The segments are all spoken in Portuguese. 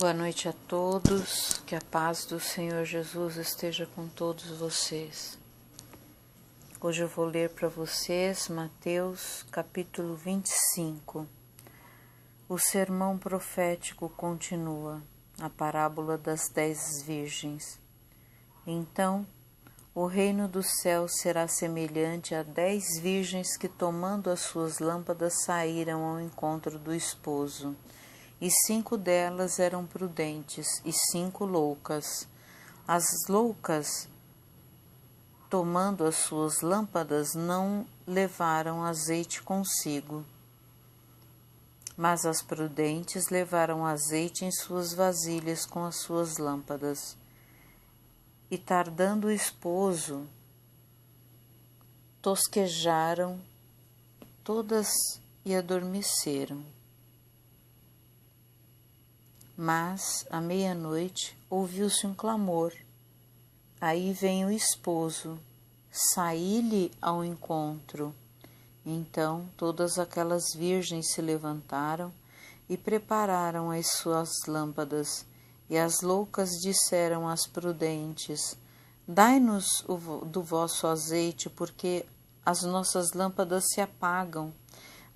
Boa noite a todos, que a paz do Senhor Jesus esteja com todos vocês. Hoje eu vou ler para vocês Mateus capítulo 25. O sermão profético continua, a parábola das 10 virgens. Então, o reino dos céus será semelhante a 10 virgens que, tomando as suas lâmpadas, saíram ao encontro do esposo. E 5 delas eram prudentes e 5 loucas. As loucas, tomando as suas lâmpadas, não levaram azeite consigo, mas as prudentes levaram azeite em suas vasilhas com as suas lâmpadas. E tardando o esposo, tosquejaram todas e adormeceram. Mas, à meia-noite, ouviu-se um clamor. Aí vem o esposo, saí-lhe ao encontro. Então todas aquelas virgens se levantaram e prepararam as suas lâmpadas. E as loucas disseram às prudentes: Dai-nos do vosso azeite, porque as nossas lâmpadas se apagam.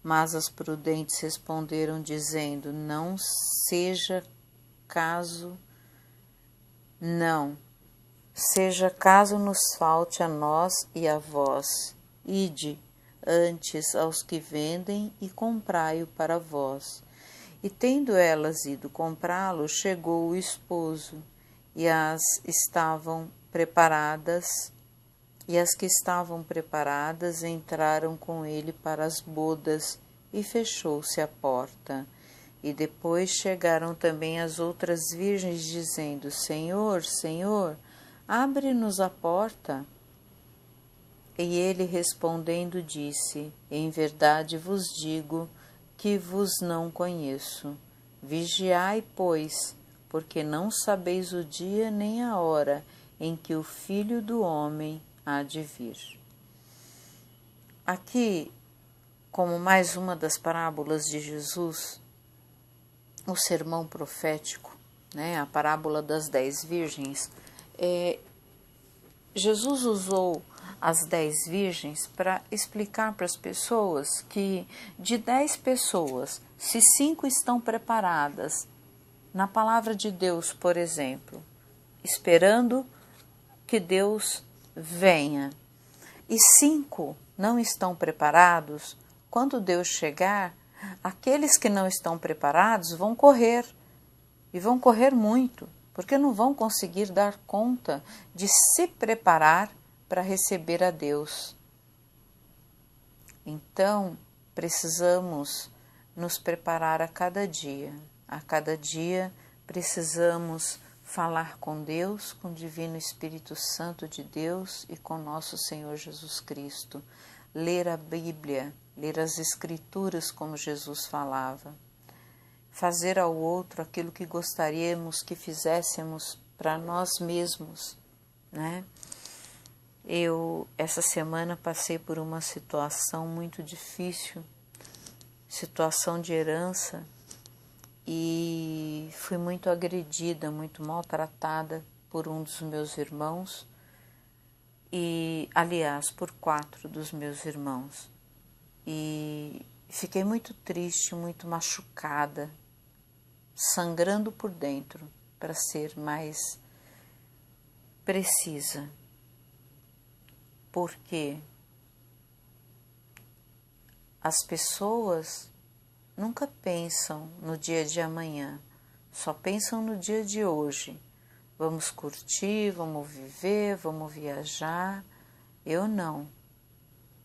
Mas as prudentes responderam, dizendo: Não seja caso nos falte a nós e a vós. Ide antes aos que vendem e comprai-o para vós. E tendo elas ido comprá-lo, chegou o esposo, e as que estavam preparadas entraram com ele para as bodas, e fechou-se a porta. E depois chegaram também as outras virgens, dizendo: Senhor, Senhor, abre-nos a porta. E ele respondendo disse: Em verdade vos digo que vos não conheço. Vigiai, pois, porque não sabeis o dia nem a hora em que o Filho do Homem há de vir. Aqui, como mais uma das parábolas de Jesus, o sermão profético, a parábola das 10 virgens, Jesus usou as 10 virgens para explicar para as pessoas que de 10 pessoas, se 5 estão preparadas na palavra de Deus, por exemplo, esperando que Deus venha, e 5 não estão preparados, quando Deus chegar, aqueles que não estão preparados vão correr, e vão correr muito, porque não vão conseguir dar conta de se preparar para receber a Deus. Então, precisamos nos preparar a cada dia. A cada dia precisamos falar com Deus, com o Divino Espírito Santo de Deus e com nosso Senhor Jesus Cristo. Ler a Bíblia, ler as Escrituras como Jesus falava. Fazer ao outro aquilo que gostaríamos que fizéssemos para nós mesmos, Eu, essa semana, passei por uma situação muito difícil, situação de herança, e fui muito agredida, muito maltratada por um dos meus irmãos, aliás, por 4 dos meus irmãos. E fiquei muito triste, muito machucada, sangrando por dentro, para ser mais precisa. Porque as pessoas nunca pensam no dia de amanhã, só pensam no dia de hoje. Vamos curtir, vamos viver, vamos viajar. Eu não.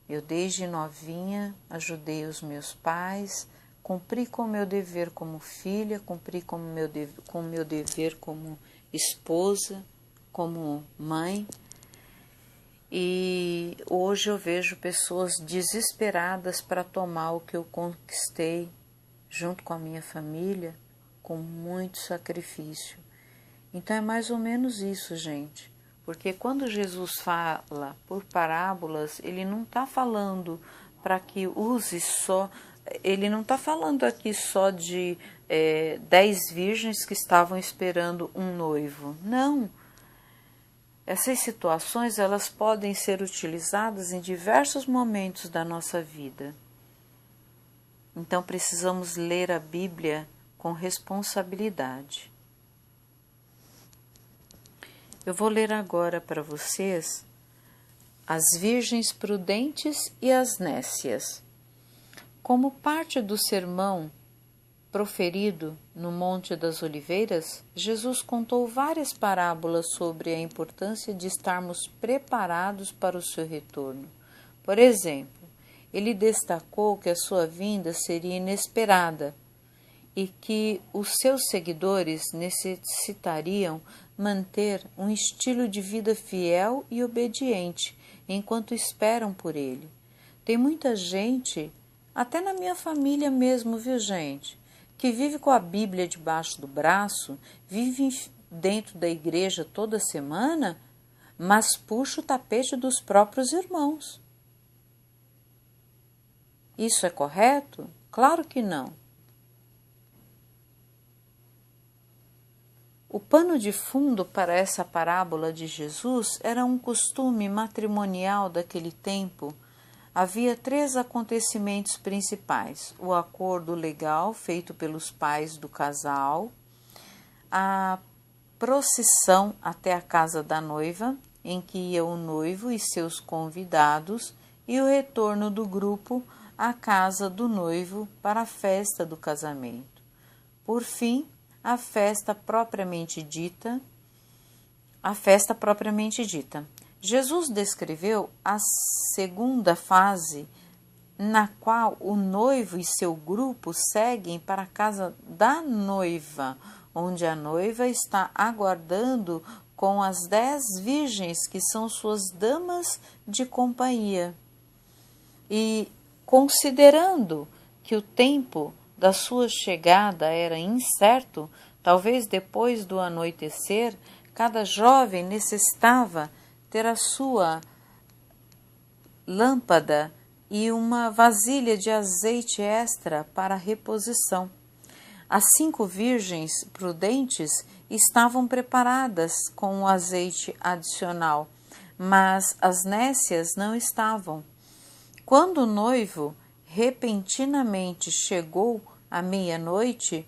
Eu desde novinha ajudei os meus pais, cumpri com o meu dever como filha, cumpri com o meu dever como esposa, como mãe. E hoje eu vejo pessoas desesperadas para tomar o que eu conquistei junto com a minha família, com muito sacrifício. Então é mais ou menos isso, gente. Porque quando Jesus fala por parábolas, ele não está falando para que use só ele não está falando aqui só de 10 virgens que estavam esperando um noivo. Não. Essas situações elas podem ser utilizadas em diversos momentos da nossa vida. Então precisamos ler a Bíblia com responsabilidade. Eu vou ler agora para vocês as virgens prudentes e as nécias. Como parte do sermão proferido no Monte das Oliveiras, Jesus contou várias parábolas sobre a importância de estarmos preparados para o seu retorno. Por exemplo, ele destacou que a sua vinda seria inesperada e que os seus seguidores necessitariam manter um estilo de vida fiel e obediente enquanto esperam por ele. Tem muita gente, até na minha família mesmo, viu, gente, que vive com a Bíblia debaixo do braço, vive dentro da igreja toda semana, mas puxa o tapete dos próprios irmãos. Isso é correto? Claro que não. O pano de fundo para essa parábola de Jesus era um costume matrimonial daquele tempo. Havia 3 acontecimentos principais: o acordo legal feito pelos pais do casal, a procissão até a casa da noiva, em que ia o noivo e seus convidados, e o retorno do grupo à casa do noivo para a festa do casamento. Por fim, a festa propriamente dita. Jesus descreveu a segunda fase, na qual o noivo e seu grupo seguem para a casa da noiva, onde a noiva está aguardando com as 10 virgens que são suas damas de companhia. E considerando que o tempo da sua chegada era incerto, talvez depois do anoitecer, cada jovem necessitava ter a sua lâmpada e uma vasilha de azeite extra para reposição. As 5 virgens prudentes estavam preparadas com o azeite adicional, mas as nécias não estavam. Quando o noivo repentinamente chegou à meia-noite,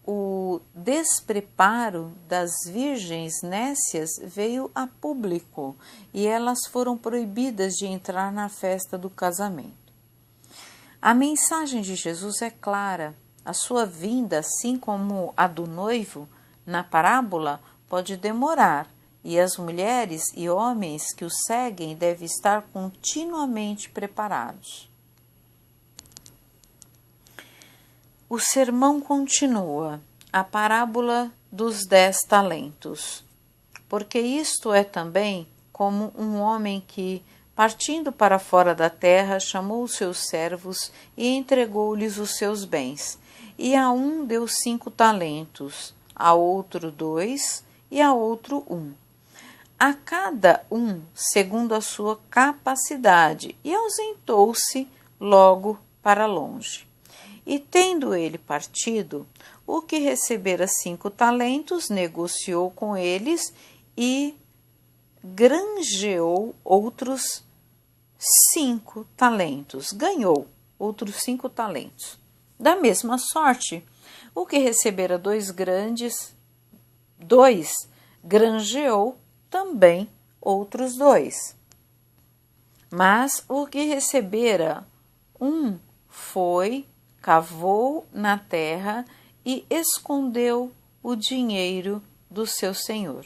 o despreparo das virgens nécias veio a público e elas foram proibidas de entrar na festa do casamento. A mensagem de Jesus é clara. A sua vinda, assim como a do noivo, na parábola, pode demorar, e as mulheres e homens que o seguem devem estar continuamente preparados. O sermão continua, a parábola dos 10 talentos. Porque isto é também como um homem que, partindo para fora da terra, chamou os seus servos e entregou-lhes os seus bens. E a um deu 5 talentos, a outro 2 e a outro 1. A cada um segundo a sua capacidade, e ausentou-se logo para longe. E tendo ele partido, o que recebera 5 talentos negociou com eles e granjeou outros 5 talentos, ganhou outros 5 talentos. Da mesma sorte, o que recebera 2 granjeou também outros 2. Mas o que recebera 1 foi, cavou na terra e escondeu o dinheiro do seu senhor.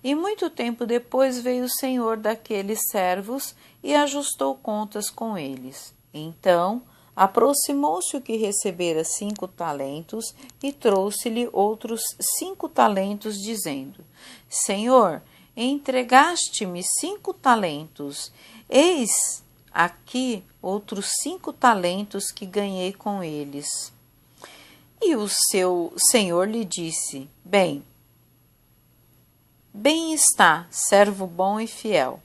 E muito tempo depois veio o senhor daqueles servos e ajustou contas com eles. Então aproximou-se o que recebera 5 talentos e trouxe-lhe outros 5 talentos, dizendo: Senhor, entregaste-me 5 talentos, eis aqui outros 5 talentos que ganhei com eles. E o seu senhor lhe disse: Bem está, servo bom e fiel.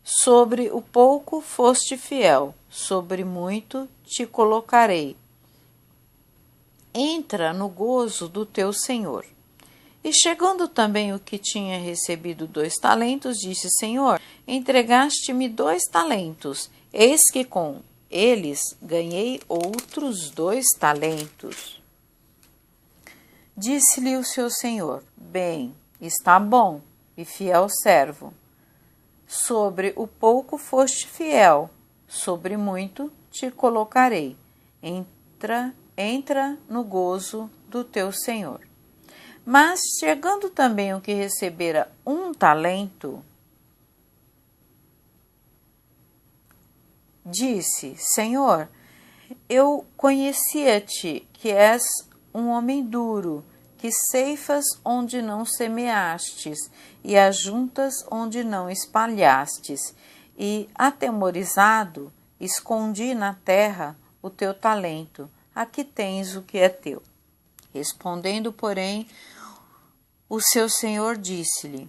Sobre o pouco foste fiel, sobre muito te colocarei. Entra no gozo do teu senhor. E chegando também o que tinha recebido 2 talentos, disse: Senhor, entregaste-me 2 talentos, eis que com eles ganhei outros 2 talentos. Disse-lhe o seu senhor: Bem, está bom e fiel servo. Sobre o pouco foste fiel, sobre muito te colocarei. Entra no gozo do teu senhor. Mas, chegando também o que recebera 1 talento, disse: Senhor, eu conhecia-te, que és um homem duro, que ceifas onde não semeastes, e ajuntas onde não espalhastes. E, atemorizado, escondi na terra o teu talento. Aqui tens o que é teu. Respondendo, porém, o seu senhor disse-lhe: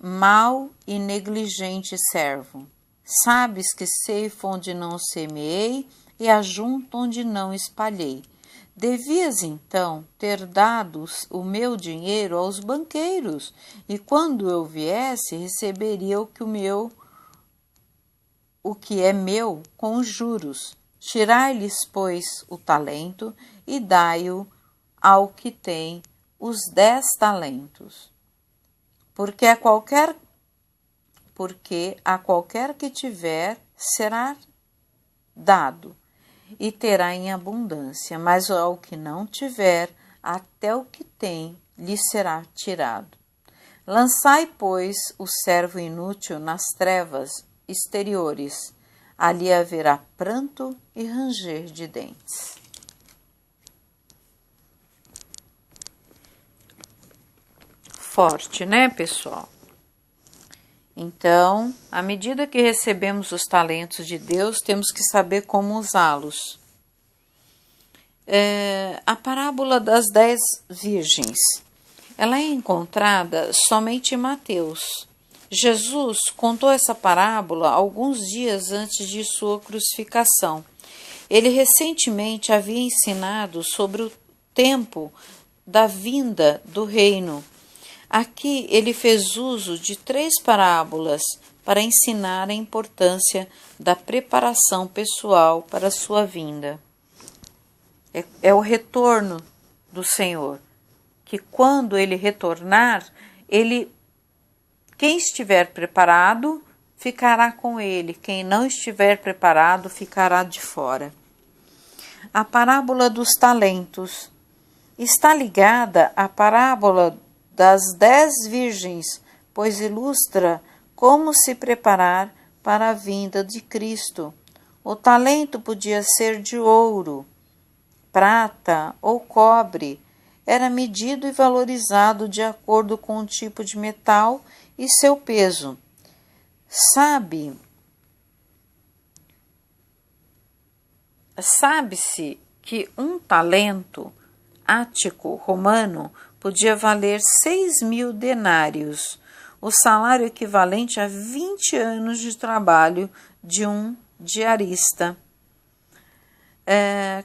Mau e negligente servo, sabes que ceifo onde não semeei e ajunto onde não espalhei. Devias então ter dado o meu dinheiro aos banqueiros, e quando eu viesse, receberia o que é meu com juros. Tirai-lhes, pois, o talento e dai-o ao que tem os 10 talentos. Porque a qualquer que tiver será dado, e terá em abundância, mas ao que não tiver, até o que tem lhe será tirado. Lançai, pois, o servo inútil nas trevas exteriores, ali haverá pranto e ranger de dentes. Forte, né, pessoal? Então, à medida que recebemos os talentos de Deus, temos que saber como usá-los. A parábola das 10 virgens, ela é encontrada somente em Mateus. Jesus contou essa parábola alguns dias antes de sua crucificação. Ele recentemente havia ensinado sobre o tempo da vinda do reino. Aqui ele fez uso de 3 parábolas para ensinar a importância da preparação pessoal para a sua vinda. É o retorno do Senhor, que quando ele retornar, quem estiver preparado ficará com ele, quem não estiver preparado ficará de fora. A parábola dos talentos está ligada à parábola das 10 virgens, pois ilustra como se preparar para a vinda de Cristo. O talento podia ser de ouro, prata ou cobre. Era medido e valorizado de acordo com o tipo de metal e seu peso. Sabe-se que um talento ático romano podia valer 6.000 denários, o salário equivalente a 20 anos de trabalho de um diarista.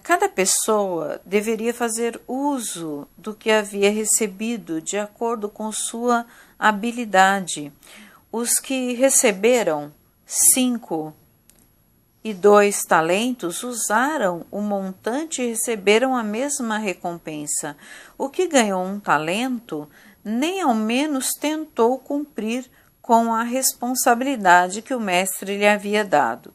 Cada pessoa deveria fazer uso do que havia recebido de acordo com sua habilidade. Os que receberam 5 e 2 talentos usaram o montante e receberam a mesma recompensa. O que ganhou 1 talento nem ao menos tentou cumprir com a responsabilidade que o mestre lhe havia dado.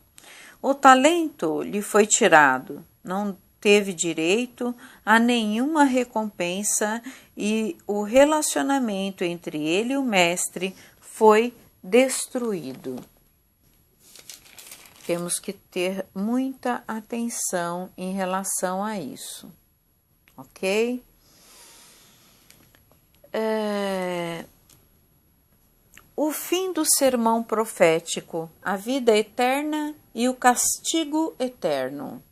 O talento lhe foi tirado, não teve direito a nenhuma recompensa e o relacionamento entre ele e o mestre foi destruído. Temos que ter muita atenção em relação a isso, ok? O fim do sermão profético, a vida eterna e o castigo eterno.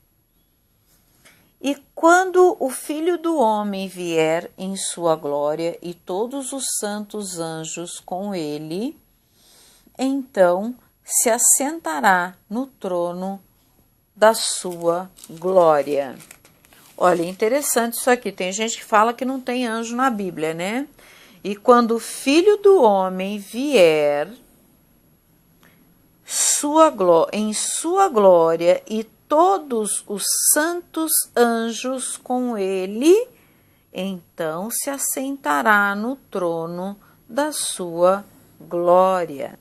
E quando o Filho do Homem vier em sua glória e todos os santos anjos com ele, então se assentará no trono da sua glória. Olha, interessante isso aqui. Tem gente que fala que não tem anjo na Bíblia, né? E quando o Filho do Homem vier em sua glória e todos os santos anjos com ele, então se assentará no trono da sua glória.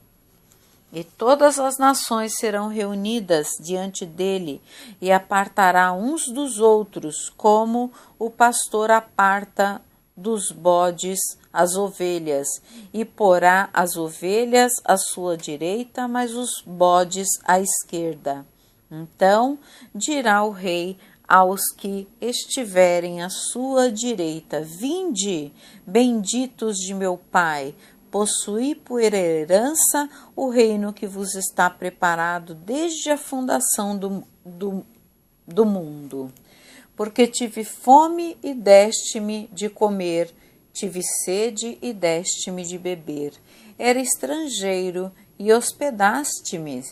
E todas as nações serão reunidas diante dele, e apartará uns dos outros, como o pastor aparta dos bodes as ovelhas, e porá as ovelhas à sua direita, mas os bodes à esquerda. Então dirá o rei aos que estiverem à sua direita: Vinde, benditos de meu Pai, possuí por herança o reino que vos está preparado desde a fundação do mundo. Porque tive fome e deste-me de comer, tive sede e deste-me de beber. Era estrangeiro e hospedaste-me.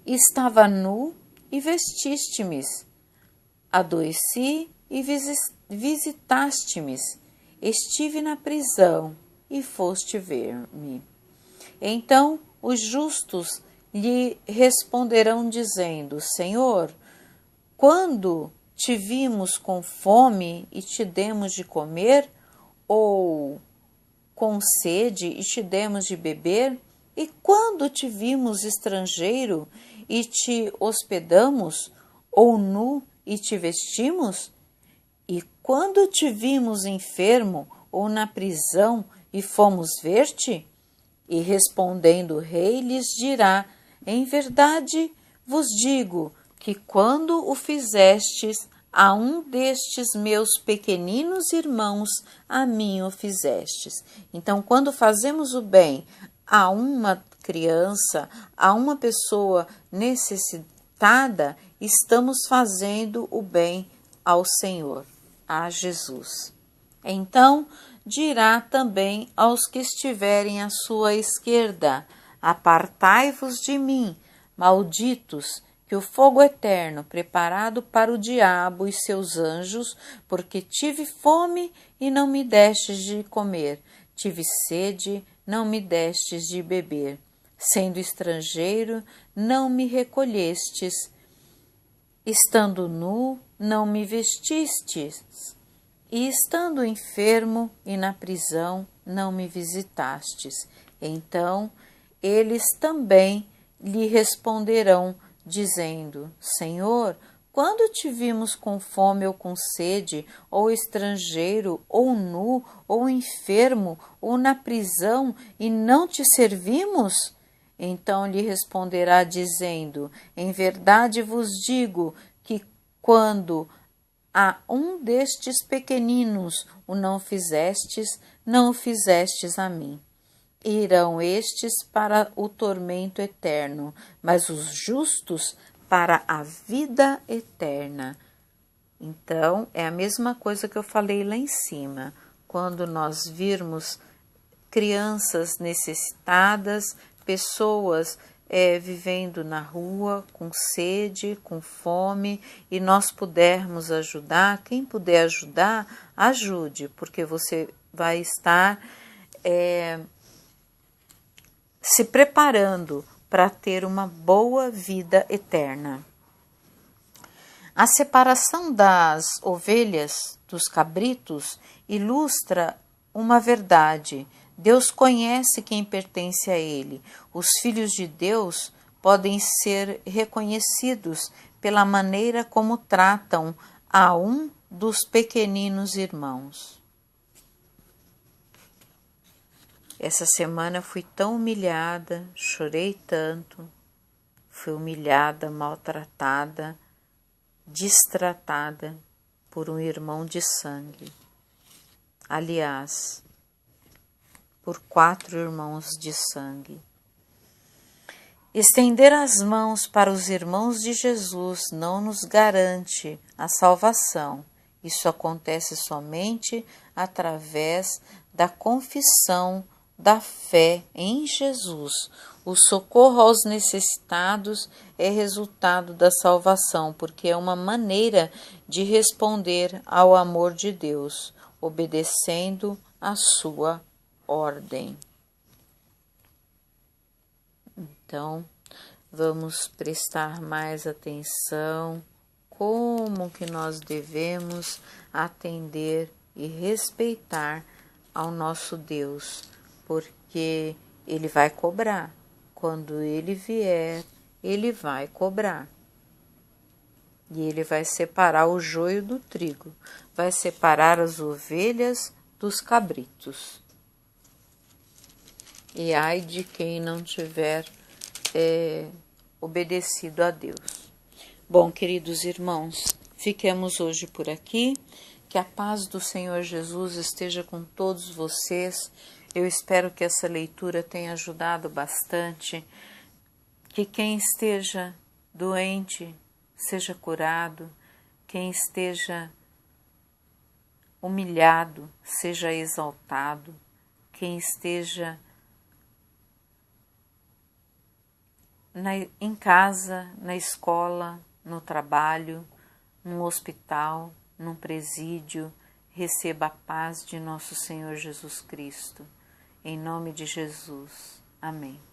Estava nu e vestiste-me. Adoeci e visitaste-me. Estive na prisão e foste ver-me. Então os justos lhe responderão dizendo: Senhor, quando te vimos com fome e te demos de comer, ou com sede e te demos de beber? E quando te vimos estrangeiro e te hospedamos, ou nu e te vestimos? E quando te vimos enfermo ou na prisão e fomos ver-te? E respondendo o rei lhes dirá: Em verdade vos digo que quando o fizestes a um destes meus pequeninos irmãos, a mim o fizestes. Então, quando fazemos o bem a uma criança, a uma pessoa necessitada, estamos fazendo o bem ao Senhor, a Jesus. Então dirá também aos que estiverem à sua esquerda: Apartai-vos de mim, malditos, que o fogo eterno preparado para o diabo e seus anjos, porque tive fome e não me destes de comer, tive sede, não me destes de beber, sendo estrangeiro, não me recolhestes, estando nu, não me vestistes, e estando enfermo e na prisão, não me visitastes. Então eles também lhe responderão, dizendo: Senhor, quando te vimos com fome ou com sede, ou estrangeiro, ou nu, ou enfermo, ou na prisão, e não te servimos? Então lhe responderá, dizendo: Em verdade vos digo que quando a um destes pequeninos o não fizestes, não o fizestes a mim. Irão estes para o tormento eterno, mas os justos para a vida eterna. Então, é a mesma coisa que eu falei lá em cima. Quando nós virmos crianças necessitadas, pessoas vivendo na rua com sede, com fome, e nós pudermos ajudar, quem puder ajudar, ajude, porque você vai estar se preparando para ter uma boa vida eterna. A separação das ovelhas dos cabritos ilustra uma verdade. Deus conhece quem pertence a Ele. Os filhos de Deus podem ser reconhecidos pela maneira como tratam a um dos pequeninos irmãos. Essa semana fui tão humilhada, chorei tanto, fui humilhada, maltratada, destratada por um irmão de sangue. Aliás, por 4 irmãos de sangue. Estender as mãos para os irmãos de Jesus não nos garante a salvação. Isso acontece somente através da confissão da fé em Jesus. O socorro aos necessitados é resultado da salvação, porque é uma maneira de responder ao amor de Deus, obedecendo a sua ordem. Então, vamos prestar mais atenção como que nós devemos atender e respeitar ao nosso Deus, porque Ele vai cobrar. Quando Ele vier, Ele vai cobrar. E Ele vai separar o joio do trigo, vai separar as ovelhas dos cabritos. E ai de quem não tiver obedecido a Deus. Bom, queridos irmãos, fiquemos hoje por aqui. Que a paz do Senhor Jesus esteja com todos vocês. Eu espero que essa leitura tenha ajudado bastante. Que quem esteja doente seja curado. Quem esteja humilhado seja exaltado. Quem esteja em casa, na escola, no trabalho, no hospital, num presídio, receba a paz de nosso Senhor Jesus Cristo. Em nome de Jesus. Amém.